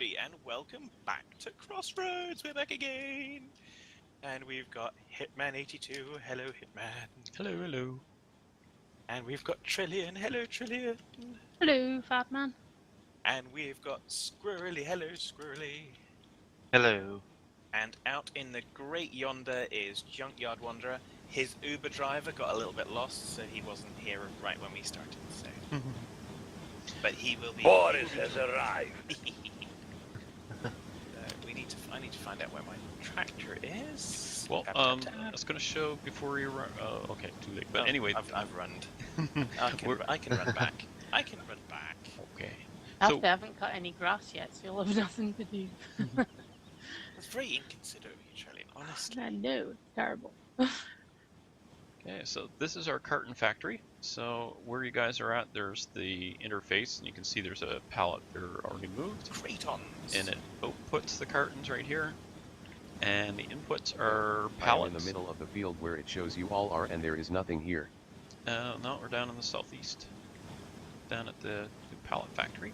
everybody, and welcome back to Crossroads. We're back again. And we've got Hitman82. Hello, Hitman. Hello, hello. And we've got Trillian. Hello, Trillian. Hello, Fat Man. And we've got Squirrely. Hello, Squirrely. Hello. And out in the great yonder is Junkyard Wanderer. His Uber driver got a little bit lost, so he wasn't here right when we started. So, but he will be. Boris has arrived. I need to find out where my tractor is. Well, I was going to show before you run. Okay, too late. But anyway, I've run. I can run back. I can run back. Okay. I haven't cut any grass yet, so you'll have nothing to do. That's very inconsiderate of you, Charlie. Honestly. I know, it's terrible. Okay, so this is our carton factory. So where you guys are at, there's the interface, and you can see there's a pallet there already moved. Cretons. And it outputs the cartons right here. And the inputs are pallets. I am in the middle of the field where it shows you all are, and there is nothing here. No, we're down in the southeast. Down at the pallet factory.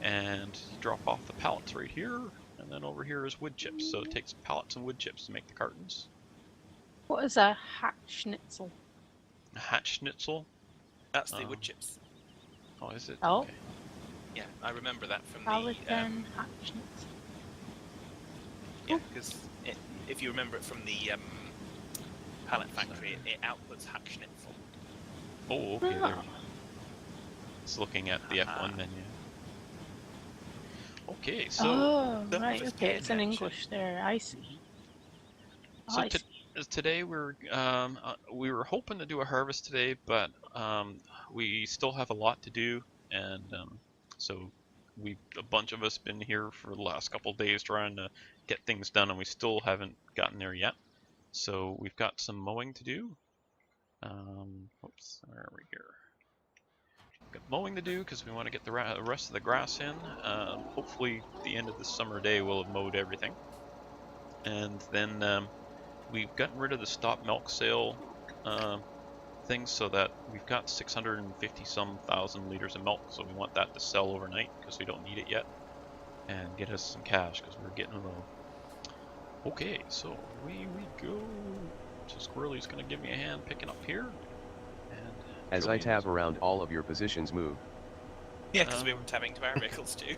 And you drop off the pallets right here. And then over here is wood chips. So it takes pallets and wood chips to make the cartons. What is a hack schnitzel? A hatch schnitzel. That's the wood chips. Oh, is it? Oh. Okay. Yeah, I remember that from Pelican the. hack schnitzel. Yeah, because if you remember it from the pallet factory, it outputs Hackschnitzel. Oh, okay. There. Oh. It's looking at the F1 menu. Okay, so Oh, right, okay, it's in English there, I see. so today we were hoping to do a harvest today, but we still have a lot to do, and so a bunch of us been here for the last couple of days trying to get things done, and we still haven't gotten there yet. So we've got some mowing to do. Oops, where are we here? Got mowing to do because we want to get the rest of the grass in. Hopefully, the end of the summer day we'll have mowed everything, and then we've gotten rid of the stop milk sale things, so that we've got 650-some thousand liters of milk. So we want that to sell overnight because we don't need it yet, and get us some cash because we're getting low. Okay, so we go. So Squirrely's gonna give me a hand picking up here. As I tab around, all of your positions move. Yeah, because we were tabbing to our vehicles too.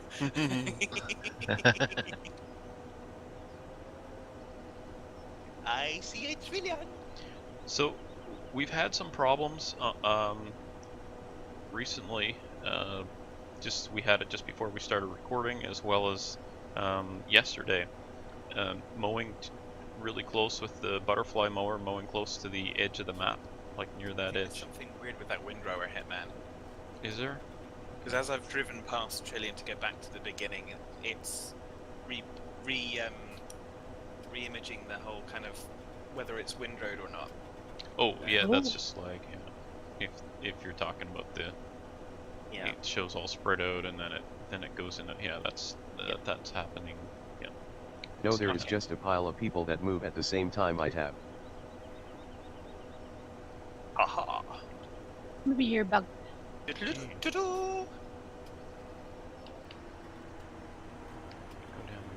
I see a trillion. So we've had some problems recently. We had it just before we started recording, as well as yesterday. Mowing really close with the butterfly mower, mowing close to the edge of the map. Like near that There's edge. something weird with that windrower, Hitman. Is there? Because as I've driven past Trillion to go back to the beginning, it's re-imaging the whole kind of whether it's windrowed or not. Oh yeah, that's just like if you're talking about the it shows all spread out and then it goes in. That's happening. Yeah. No, there is just a pile of people that move at the same time I tab. Aha! Maybe you're bugged. Go down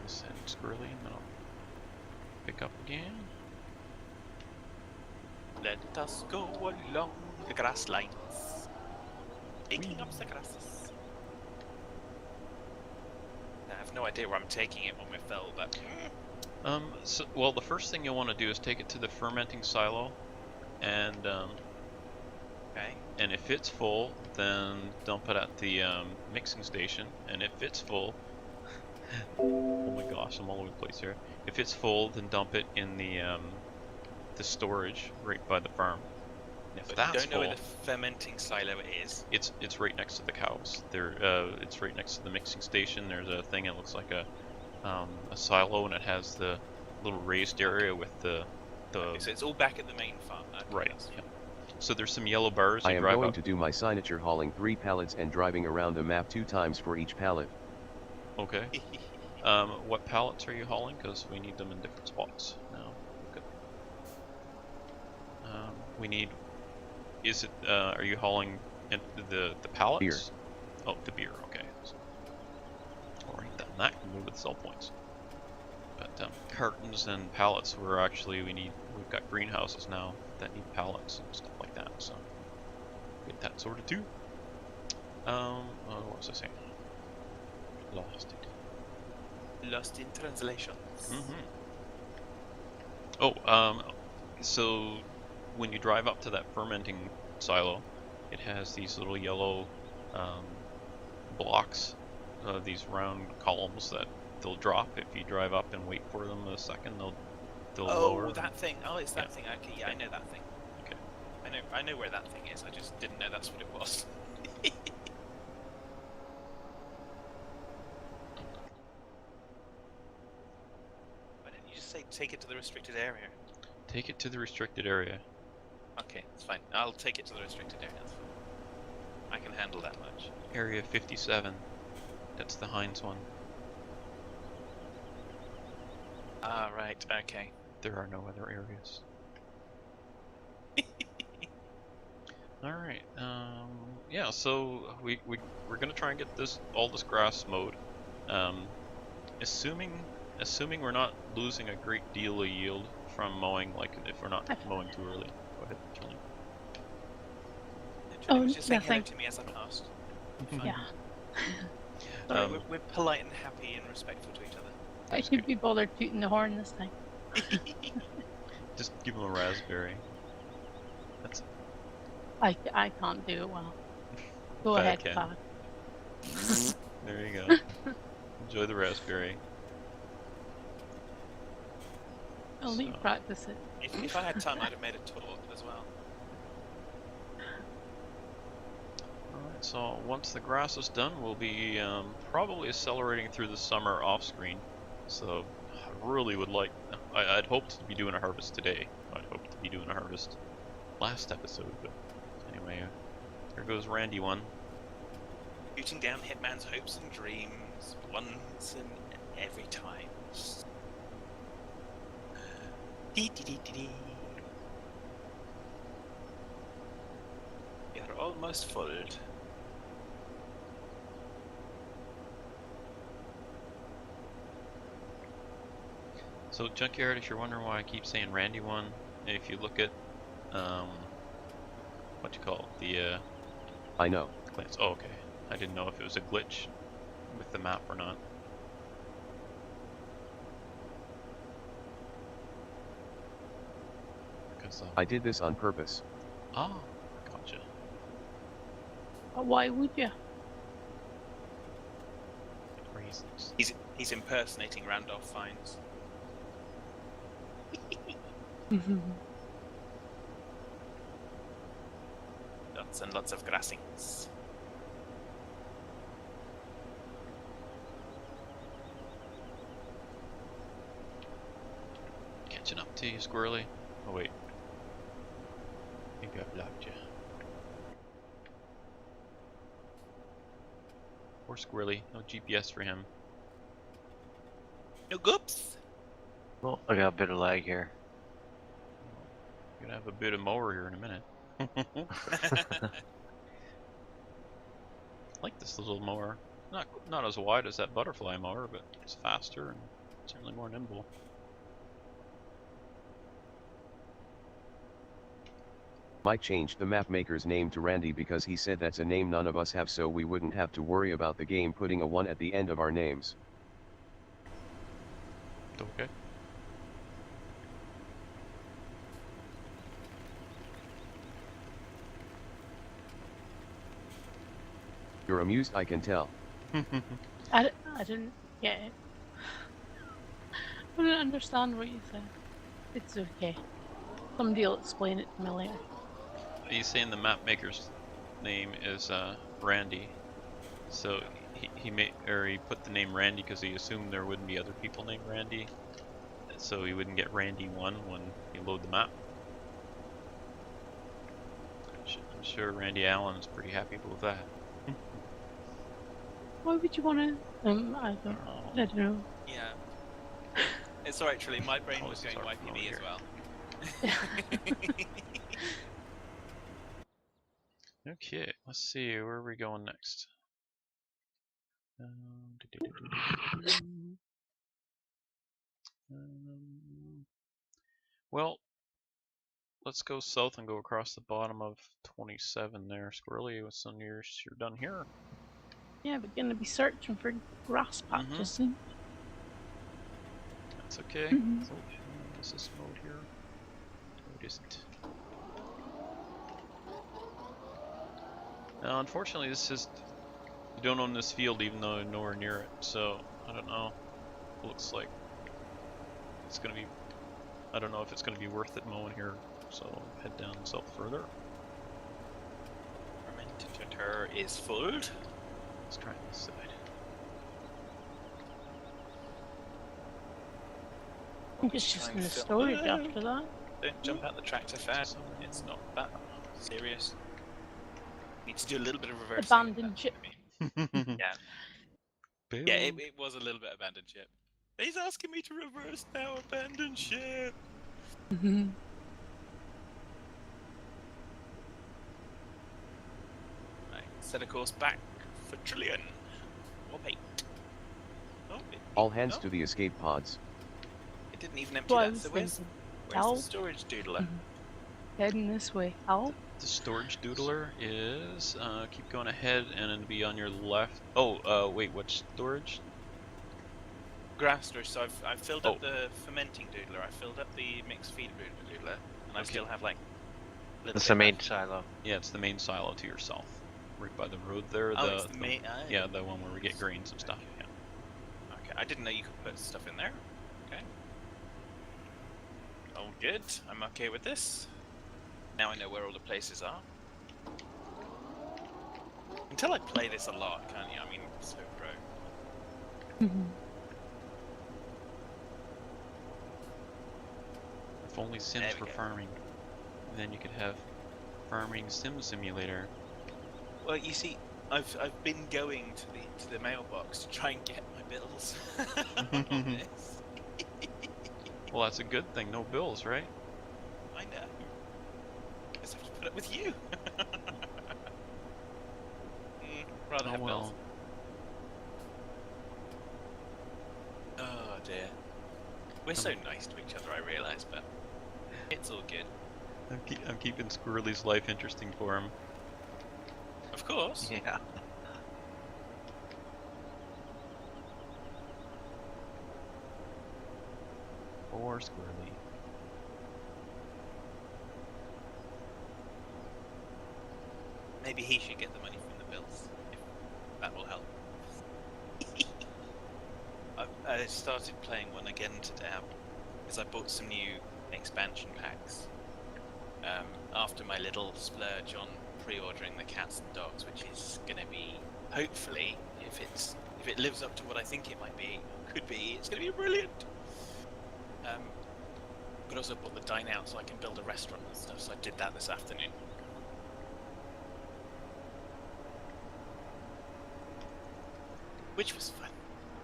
this end squirrely and then I'll pick up again. Let us go along the grass lines, taking up the grasses. I have no idea where I'm taking it when we fell, but Well, the first thing you'll want to do is take it to the fermenting silo, and okay. And if it's full, then dump it at the mixing station. And if it's full, oh my gosh, I'm all over the place here. If it's full, then dump it in the storage right by the farm. And if that's you don't know full, where the fermenting silo is. it's right next to the cows. It's right next to the mixing station. There's a thing that looks like a silo, and it has the little raised area with the. Okay, so it's all back at the main farm. Okay, right. Yeah. So there's some yellow bars. I am going to do my signature hauling 3 pallets and driving around the map 2 times for each pallet. Okay. What pallets are you hauling? Because we need them in different spots now. Good. We need. Is it? Are you hauling the pallets? Beer. Oh, the beer. Okay. So, all right then. That can move with sell points. But cartons and pallets were actually, we've got greenhouses now that need pallets and stuff like that, so get that sorted too. What was I saying? Lost it. Lost in translation. So when you drive up to that fermenting silo, it has these little yellow blocks, these round columns that they'll drop if you drive up and wait for them a second. They'll lower. Oh, that thing. Oh, it's that thing. Okay, yeah, I know that thing. Okay. I know where that thing is. I just didn't know that's what it was. Why didn't you just say take it to the restricted area? Take it to the restricted area. Okay, it's fine. I'll take it to the restricted area. That's fine. I can handle that much. Area 57. That's the Heinz one. Ah, right. Okay. There are no other areas. Alright, yeah, so we're gonna try and get all this grass mowed. Assuming we're not losing a great deal of yield from mowing, like if we're not mowing too early. Go ahead, Julie. Julie was just saying hello nothing. to me as I passed. Yeah. We're polite and happy and respectful to each other. I should be bothered tooting the horn this time. Just give him a raspberry. That's I can't do it well. Go Fad ahead, can. Fad. There you go. Enjoy the raspberry. I'll let you practice it. If I had time, I'd have made a talk as well. Alright, so once the grass is done, we'll be probably accelerating through the summer off screen. So I really would like, I'd hoped to be doing a harvest today. I'd hoped to be doing a harvest last episode, but anyway, there goes Randy one. Shooting down Hitman's hopes and dreams once and every time. Dee dee dee dee dee. You're almost full. So Junkyard, if you're wondering why I keep saying Randy one, if you look at what you call it, the I know. glance. Oh, okay. I didn't know if it was a glitch with the map or not. Because I did this on purpose. ah, gotcha. But why would you? Reasons. He's impersonating Randolph Fiennes. Lots and lots of grassings. Catching up to you, Squirrely. Oh wait. I think I blocked you. Poor Squirrely. No GPS for him. No goops. Well, I got a bit of lag here. You're gonna have a bit of mower here in a minute. I like this little mower. Not as wide as that butterfly mower, but it's faster and certainly more nimble. Mike changed the map maker's name to Randy because he said that's a name none of us have, so we wouldn't have to worry about the game putting a 1 at the end of our names. Okay. You're amused, I can tell. I didn't get it. I didn't understand what you said. It's okay. Somebody will explain it to me later. Are you saying the map maker's name is Randy? So he put the name Randy because he assumed there wouldn't be other people named Randy, so he wouldn't get Randy 1 when you load the map. I'm sure Randy Allen is pretty happy with that. Why would you want to? I don't know. Yeah. It's alright, Trilly. My brain Oh, was this is going our phone YPB as here. well. Okay, let's see, where are we going next? Well, let's go south and go across the bottom of 27 there. Squirrely, what's on yours? You're done here. Yeah, we're going to be searching for grass patches soon. That's okay. Mhm. So, is this mode here? No, it isn't. Now, unfortunately, this is... You don't own this field even though I'm nowhere near it, so I don't know. It looks like it's going to be... I don't know if it's going to be worth it mowing here, so head down south further. Fermentator is full. Let's try this side. I think it's just in the storage after that. Don't jump out the tractor fast. It's not that serious. Need to do a little bit of reversing. Abandoned ship. Yeah. Bill. Yeah, it was a little bit abandoned ship. He's asking me to reverse now, abandoned ship. Right, set a course back for Trillion. Or bait. Oh, All hands to the escape pods. It didn't even empty Well, I that, was so where's thinking, the Al? storage doodler? Heading this way. Al? The storage doodler is keep going ahead and it'll be on your left. Oh, wait, what storage? Grass storage, so I've filled up the fermenting doodler, I filled up the mixed feed doodler, and I still have like a little It's bit the main left. silo. Yeah, it's the main silo to your south, right by the road there. Oh, it's the main. Yeah, the one where we get grains and stuff. Yeah. Okay, I didn't know you could put stuff in there. Okay. Oh, good. I'm okay with this. Now I know where all the places are. Until I play this a lot, can't you? I mean, so pro. If only Sims There we for go. farming. And then you could have farming sim simulator. Well, you see, I've been going to the mailbox to try and get my bills on this. Well, that's a good thing. No bills, right? I know. Just have to put up with you. Rather have bills. Oh dear. We're so nice to each other, I realise, but it's all good. I'm keeping Squirrely's life interesting for him. Of course. Yeah. Poor Squirrely. Maybe he should get the money from the bills. If that will help. I started playing one again today because I bought some new expansion packs. After my little splurge on pre-ordering the cats and dogs, which is going to be, hopefully, if it lives up to what I think it might be, could be, it's going to be brilliant. But also bought the dine out so I can build a restaurant and stuff. So I did that this afternoon. Which was fun.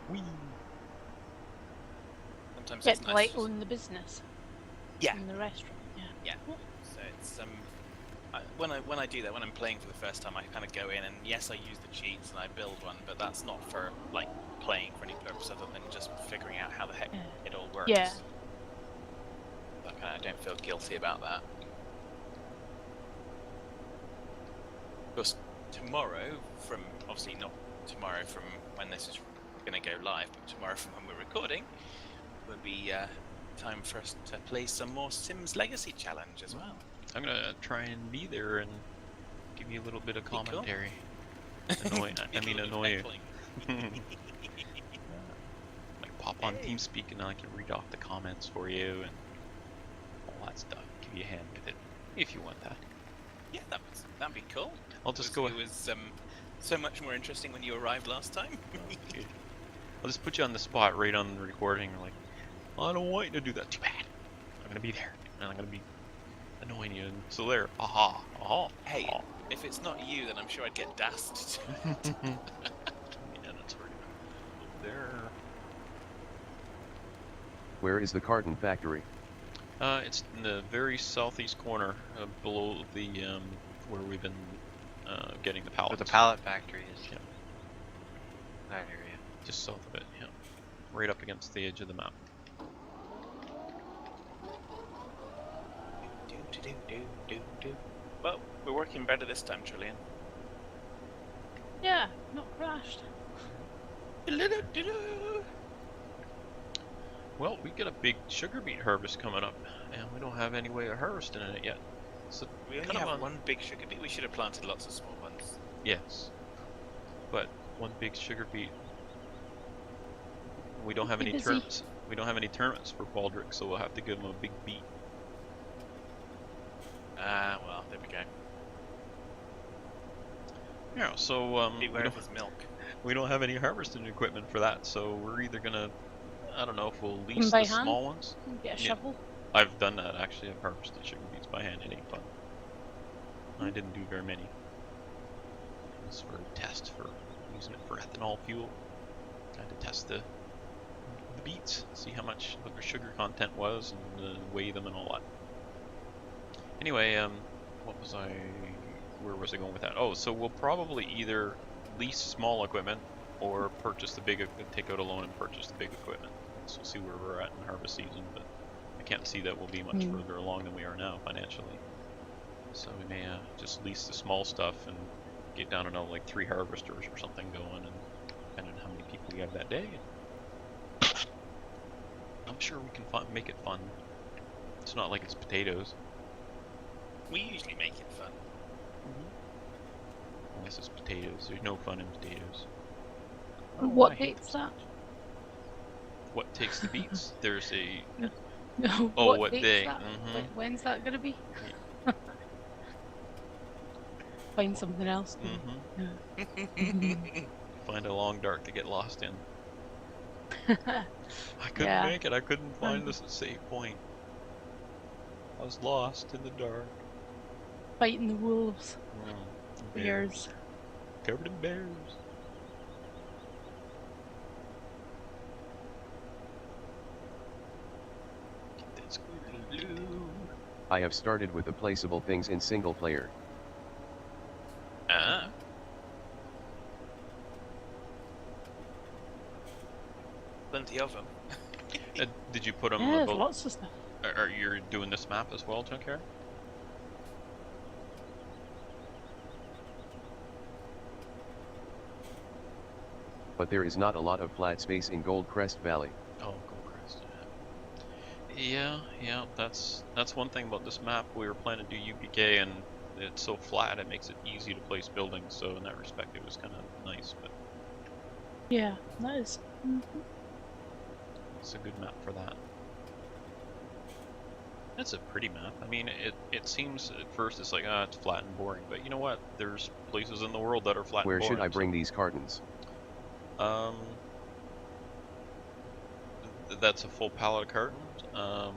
Whee! Sometimes Get it's to nice. like own the business. Yeah. In the restaurant. Yeah. Yeah. So it's when I do that, when I'm playing for the first time, I kind of go in and yes, I use the cheats and I build one, but that's not for like playing for any purpose other than just figuring out how the heck it all works. Yeah. Like, I don't feel guilty about that. Of course, tomorrow, from obviously not tomorrow from when this is going to go live, but tomorrow from when we're recording, will be time for us to play some more Sims Legacy Challenge as well. I'm gonna try and be there and give you a little bit of Cool. commentary. Annoy you. Like pop on TeamSpeak and I can read off the comments for you and all that stuff. Give you a hand with it if you want that. Yeah, that'd be cool. I'll just go. It was so much more interesting when you arrived last time. Good. I'll just put you on the spot right on the recording. Like, I don't want you to do that. Too bad. I'm gonna be there and I'm gonna be annoying you. And so there. Aha. Aha. Hey, aha. if it's not you, then I'm sure I'd get dasked. Yeah, that's right. There. Where is the carton factory? It's in the very southeast corner, below the where we've been getting the pallets. Where the pallet factory is. Yeah. I hear you. Just south of it, yeah. Right up against the edge of the map. Well, we're working better this time, Julian. Yeah, not crashed. Well, we get a big sugar beet harvest coming up, and we don't have any way of harvesting it yet. So We only kind of have one big sugar beet. We should have planted lots of small ones. Yes, but one big sugar beet. We don't have Keep any busy. turnips. We don't have any turnips for Baldric, so we'll have to give him a big beet. Ah, well, there we go. Yeah, so Beware of his milk. we don't have any harvesting equipment for that, so we're either gonna, I don't know if we'll lease by the hand? small ones. Get a Yeah. shovel. I've done that actually. I've harvested sugar beets by hand. It ain't fun. I didn't do very many. It was for a test for using it for ethanol fuel. I had to test the beets, see how much what their sugar content was, and weigh them and all that. Anyway, what was I? Where was I going with that? Oh, so we'll probably either lease small equipment or purchase the big, take out a loan and purchase the big equipment. So we'll see where we're at in harvest season, but I can't see that we'll be much further along than we are now financially. So we may just lease the small stuff and get down to like 3 harvesters or something going, and depending on how many people we have that day. I'm sure we can make it fun. It's not like it's potatoes. We usually make it fun. Unless it's potatoes. There's no fun in potatoes. What I hate date's them that? so much. What takes the beets? There's a... No, Oh, what date's day? that? Mhm. Like, when's that gonna be? Find something else. Find a long dark to get lost in. I couldn't Yeah. make it. I couldn't find this safe point. I was lost in the dark. Fighting the wolves. Bears. Bears. Covered in bears. Get that squiggly blue. I have started with the placeable things in single player. Ah. Plenty of them. Did you put them? Yeah, there's lots of stuff. Are you doing this map as well, Junkyard? But there is not a lot of flat space in Gold Crest Valley. Oh, Goldcrest. Yeah. That's one thing about this map. We were planning to do UPK, and it's so flat, it makes it easy to place buildings. So in that respect, it was kind of nice. But Yeah, that is. it's a good map for that. It's a pretty map. I mean, it seems at first it's like, it's flat and boring. But you know what? There's places in the world that are flat Where and boring. should I bring these cartons? That's a full pallet of cartons. I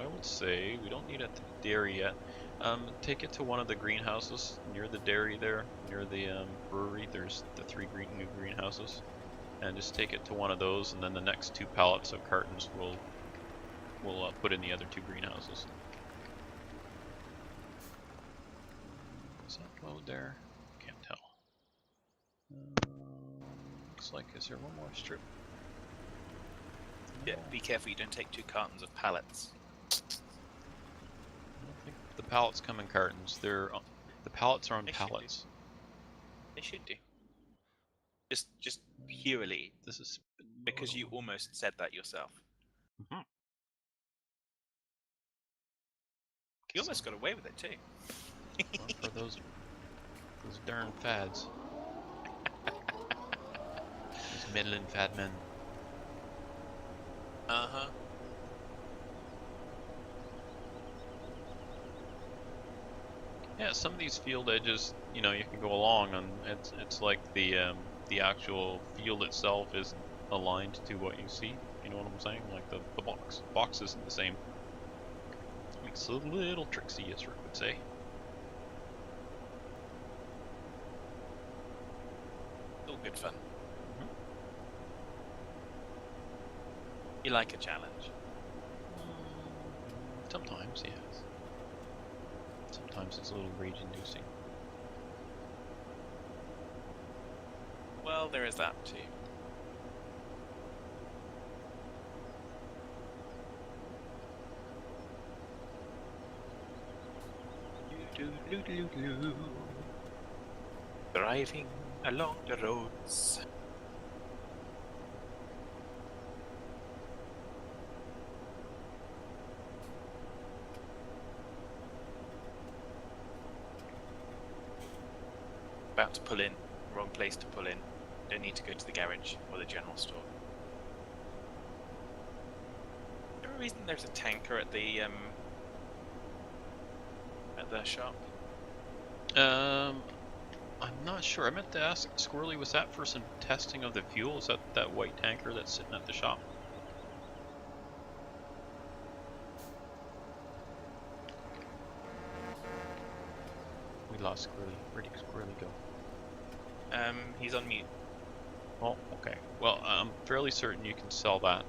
would say we don't need it at the dairy yet. Take it to one of the greenhouses near the dairy there, near the brewery. There's the 3 new greenhouses, and just take it to one of those, and then the next 2 pallets of cartons we'll put in the other 2 greenhouses. Is that load there? Can't tell. Looks like, is there one more strip? Yeah, be careful you don't take 2 cartons of pallets. I don't think the pallets come in cartons. The pallets are on They should do. pallets. They should do. Just purely This is because you almost said that yourself. Mhm. You almost got away with it too. Well, for those darn fads. Those meddling fad men. Uh-huh. Yeah, some of these field edges, you know, you can go along, and it's like the actual field itself is aligned to what you see. You know what I'm saying? Like the box isn't the same. Makes it a little tricksy, as Rick would say. All good fun. You like a challenge? Sometimes, yes. Sometimes it's a little rage-inducing. Well, there is that too. Driving along the roads. About to pull in. Wrong place to pull in. Don't need to go to the garage or the general store. Is there a reason there's a tanker at the shop? I'm not sure. I meant to ask Squirrely, was that for some testing of the fuel? Is that white tanker that's sitting at the shop? We lost Squirrely. Where did Squirrely go? He's on mute. Oh, okay. Well, I'm fairly certain you can sell that.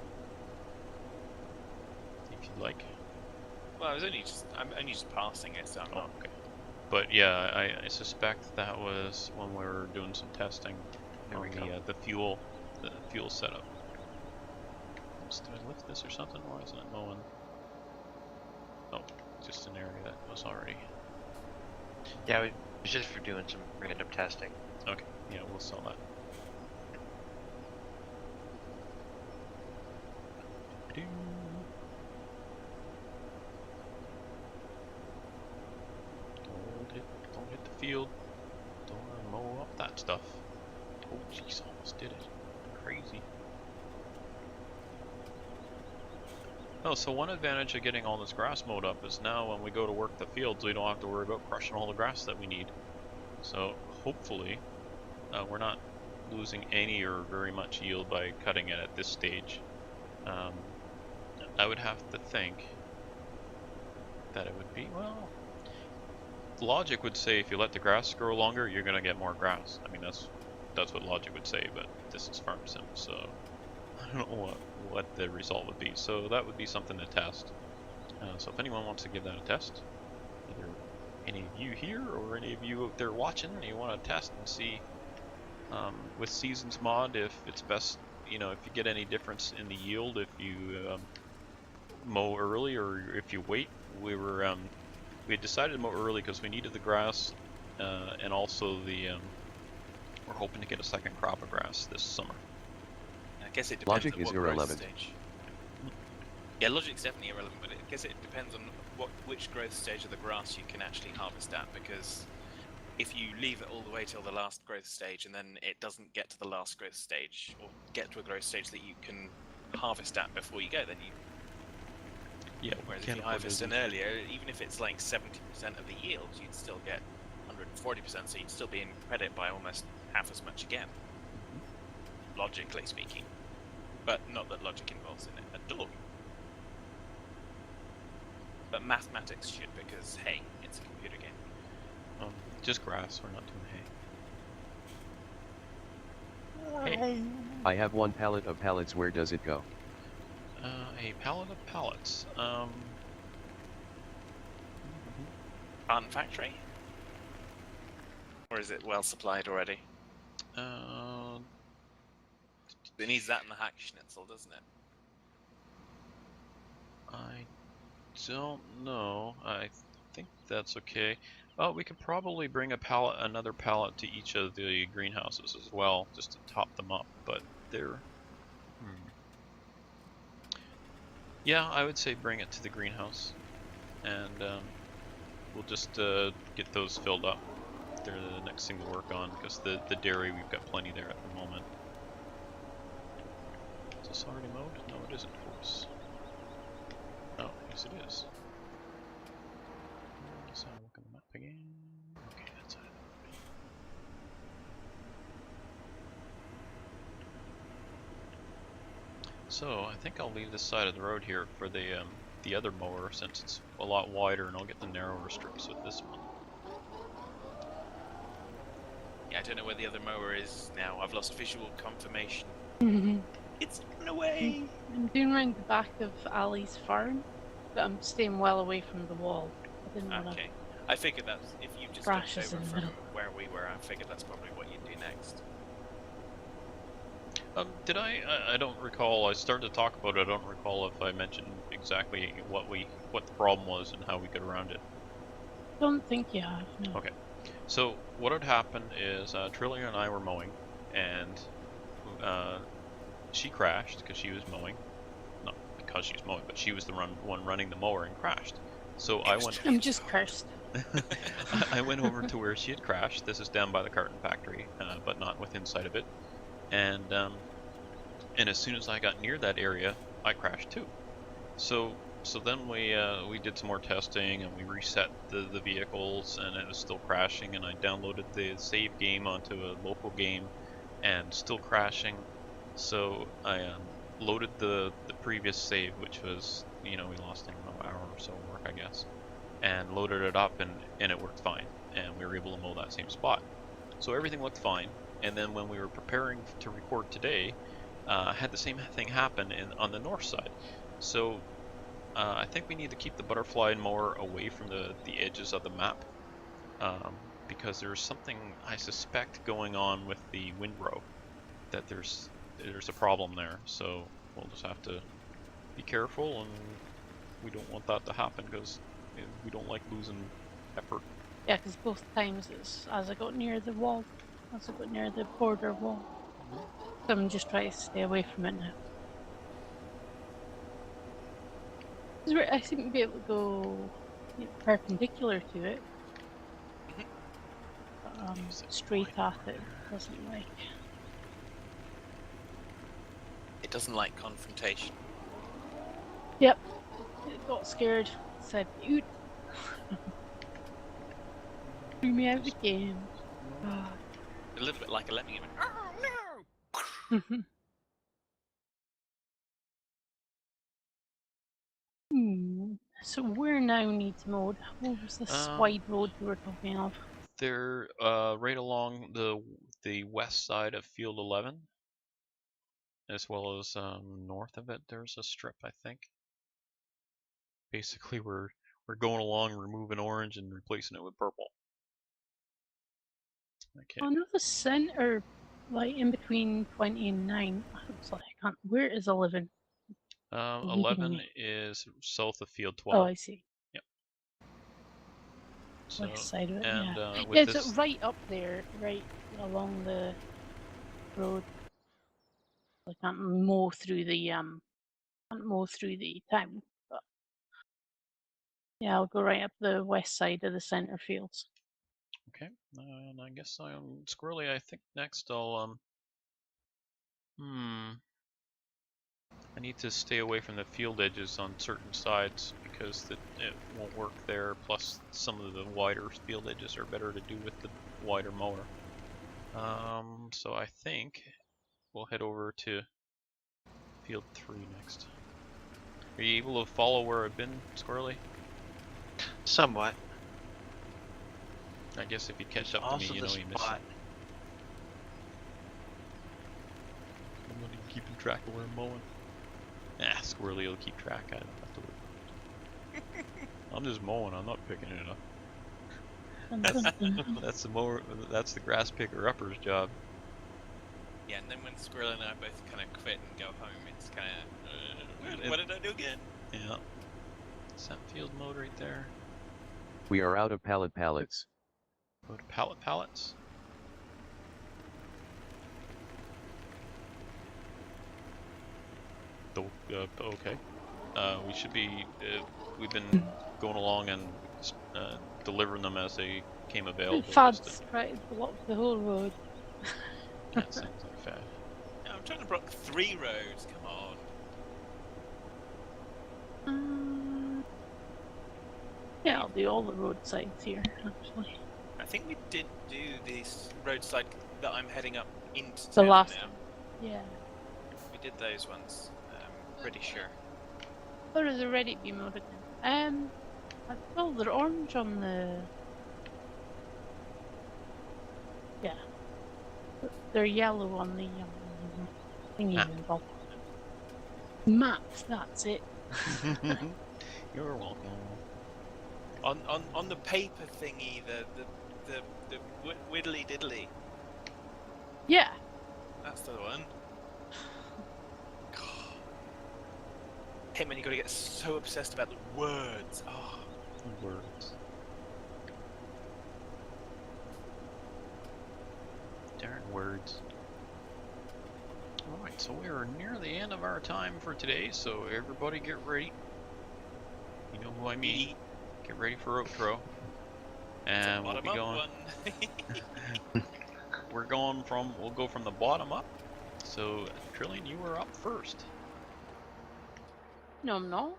If you'd like. Well, I'm only just passing it, so I'm not. Okay. But yeah, I suspect that was when we were doing some testing on the fuel setup. Oops, did I lift this or something? Why isn't it mowing? Oh, just an area that was already. Yeah, it was just for doing some random testing. Okay, yeah, we'll sell that. Don't hit the field. Don't wanna mow up that stuff. Oh jeez, almost did it. Crazy. Oh, so one advantage of getting all this grass mowed up is now when we go to work the fields, we don't have to worry about crushing all the grass that we need. So hopefully, we're not losing any or very much yield by cutting it at this stage. I would have to think that it would be, well, logic would say if you let the grass grow longer, you're gonna get more grass. I mean, that's what logic would say, but this is farm sim, so I don't know what the result would be. So that would be something to test. So if anyone wants to give that a test, either any of you here or any of you out there watching, and you want to test and see with Seasons mod if it's best, you know, if you get any difference in the yield if you mow early or if you wait. We had decided to mow early because we needed the grass, and also we're hoping to get a second crop of grass this summer. I guess it depends Logic on is what growth irrelevant. stage. Yeah, logic's definitely irrelevant, but I guess it depends on which growth stage of the grass you can actually harvest at, because if you leave it all the way till the last growth stage and then it doesn't get to the last growth stage, or get to a growth stage that you can harvest at before you go, then you... Yeah, whereas if you harvest in earlier, even if it's like 70% of the yield, you'd still get 140%, so you'd still be in credit by almost half as much again. Logically speaking. But not that logic involves in it at all. But mathematics should, because, hey, it's a computer game. Just grass, we're not doing hay. Hey. I have one pallet of pallets, where does it go? A pallet of pallets. Art factory? Or is it well supplied already? It needs that in the hack schnitzel, doesn't it? I don't know. I think that's okay. Well, we could probably bring another pallet to each of the greenhouses as well, just to top them up. But they're, yeah, I would say bring it to the greenhouse, and we'll just get those filled up. They're the next thing to work on, because the dairy, we've got plenty there at the moment. Is this already mowed? No, it isn't, of course. Oh, yes it is. So look at the map again. Okay, that's it. So I think I'll leave this side of the road here for the other mower, since it's a lot wider, and I'll get the narrower strips with this one. Yeah, I don't know where the other mower is now. I've lost visual confirmation. It's run away! I'm doing around the back of Ali's farm, but I'm staying well away from the wall. I didn't want to... Okay. I figured that's, if you just Crash jumped us over in the from middle. where we were, I figured that's probably what you'd do next. Did I? I don't recall. I started to talk about it. I don't recall if I mentioned exactly what the problem was and how we got around it. Don't think you have, no. Okay. So what had happened is Trillia and I were mowing, and she crashed because she was mowing. Not because she was mowing, but she was the one running the mower and crashed. So I went. I'm just cursed. I went over to where she had crashed. This is down by the carton factory, but not within sight of it. And as soon as I got near that area, I crashed too. So then we did some more testing and we reset the vehicles, and it was still crashing. And I downloaded the save game onto a local game, and still crashing. So I loaded the previous save, which was, we lost, I don't know, an hour or so of work, I guess, and loaded it up, and it worked fine, and we were able to mow that same spot. So everything looked fine. And then when we were preparing to record today, I had the same thing happen on the north side. So I think we need to keep the butterfly mower away from the edges of the map, because there's something I suspect going on with the windrow, that there's a problem there. So we'll just have to be careful, and we don't want that to happen because we don't like losing effort. Yeah, because both times it's as I got near the wall, as I got near the border wall. So I'm just trying to stay away from it now. I seem to be able to go perpendicular to it, but straight at it doesn't like. It doesn't like confrontation. Yep, it got scared, said, "Oot." Threw me out of the game. A little bit like a lemming. Oh no! So where now needs mode? What was this wide road you were talking of? They're right along the west side of Field 11, as well as north of it. There's a strip, I think. Basically, we're going along, removing orange and replacing it with purple. Okay. Oh no, the center, like in between 20 and 9. It's like I can't. Where is 11? 11 is south of Field 12. Oh, I see. Yep. So, west side of it, and yeah. with It's right up there, right along the road. I can't mow through the town, but yeah, I'll go right up the west side of the center fields. Okay, and I guess I'm Squirrely. I think next I'll I need to stay away from the field edges on certain sides because it won't work there. Plus, some of the wider field edges are better to do with the wider mower. So I think we'll head over to Field 3 next. Are you able to follow where I've been, Squirrely? Somewhat. I guess if you catch up to me, you know you miss it. I'm not even keeping track of where I'm mowing. Squirrely will keep track. I don't have to worry. I'm just mowing. I'm not picking it up. That's the mower. That's the grass picker upper's job. Yeah, and then when Squirrel and I both kind of quit and go home, it's kind of what did I do again? Yeah. Is that field mode right there? We are out of pallets. Go to pallets. Okay. We should be. We've been going along and delivering them as they came available. Fads right blocked the whole road. That sounds like fad. No, I'm trying to block 3 roads. Come on. Yeah, I'll do all the roadsides here, actually. I think we did do this roadside that I'm heading up into The town last now. one. Yeah. We did those ones. Pretty sure. Or is it ready to be mowed again? Well, they're orange on the. Yeah. They're yellow on the thingy involved. Maps, that's it. You're welcome. On the paper thingy, the widdly diddly. Yeah. That's the one. Hey man, you gotta get so obsessed about the words. Oh. Words. Darn words. Alright, so we are near the end of our time for today, so everybody get ready. You know who I mean. Get ready for outro. And we'll be going. We'll go from the bottom up. So Trillian, you were up first. No, I'm not.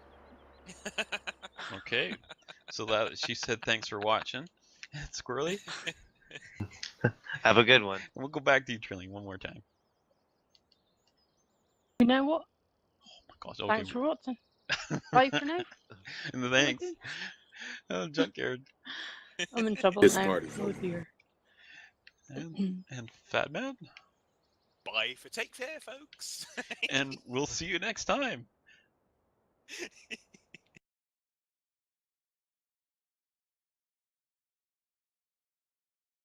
Okay. So that she said thanks for watching. Squirrely. Have a good one. We'll go back to you, Trillian, one more time. You know what? Oh my gosh, okay. Thanks for watching. Bye for now. And the thanks. Oh, Junkyard. I'm in trouble This now. party's Oh over. dear. And Fat Man. Bye for take care, folks. And we'll see you next time.